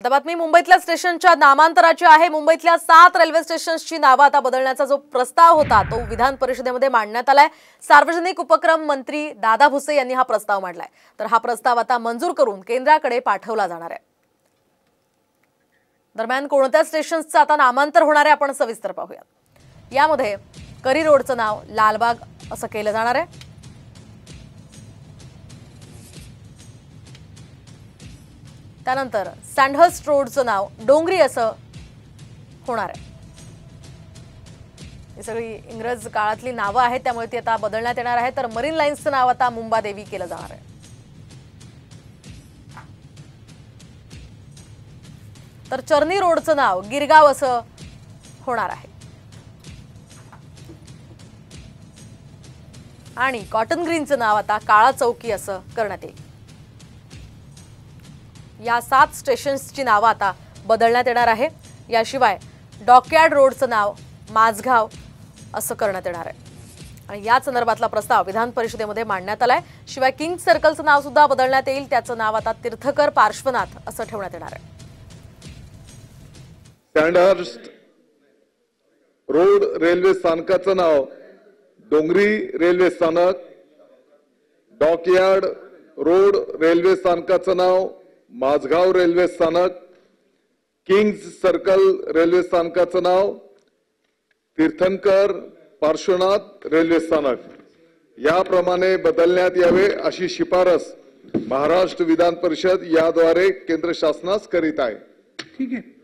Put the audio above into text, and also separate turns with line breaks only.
आता बातमी मुंबईतल्या स्टेशनच्या नामांतराची आहे। मुंबईतल्या 7 रेल्वे स्टेशन्सची नावे आता बदलण्याचा जो प्रस्ताव होता तो विधान परिषदेमध्ये मांडण्यात आलाय। सार्वजनिक उपक्रम मंत्री दादा भुसे यांनी हा प्रस्ताव मांडलाय। तर हा प्रस्ताव आता मंजूर करून केंद्राकडे पाठवला जाणार आहे। दरम्यान कोणत्या स्टेशन्सचं आता नामांतर होणार आहे आपण सविस्तर पाहूया। यामध्ये करी रोडचं नाव लालबाग असं केलं जाणार आहे। त्यानंतर सँडहर्स्ट रोडचं नाव डोंगरी असं होणार आहे। ही सगळी इंग्रज काळातली नावं आहेत त्यामुळे ती आता बदलण्यात येणार आहे। तर मरीन लाईन्सचं नाव आता मुंबादेवी केलं जाणार आहे। तर चर्नी रोडचं नाव गिरगाव असं होणार आहे। आणि कॉटन ग्रीनचं नाव आता काळा चौकी असं करण्यात येईल। या 7 स्टेशन्सची नावं आता बदलण्यात येणार आहे। याशिवाय डॉकयार्ड रोडचं नाव माझगाव असं करण्यात येणार आहे। आणि या संदर्भातला प्रस्ताव विधान परिषदेमध्ये मांडण्यात आलाय। शिवाय किंग सर्कलचं नाव सुद्धा बदलण्यात येईल। त्याचं नाव आता तीर्थकर पार्श्वनाथ असं ठेवण्यात येणार आहे।
सँडहर्स्ट रोड रेल्वे स्थानकाचं नाव डोंगरी रेल्वे स्थानक, डॉकयार्ड रोड रेल्वे स्थानकाचं नाव माझगाव रेल्वे स्थानक, किंग्स सर्कल रेल्वे स्थानकाचं नाव तीर्थंकर पार्श्वनाथ रेल्वे स्थानक याप्रमाणे बदलण्यात यावे अशी शिफारस महाराष्ट्र विधान परिषद याद्वारे केंद्र शासनास करीत आहे।
ठीक आहे।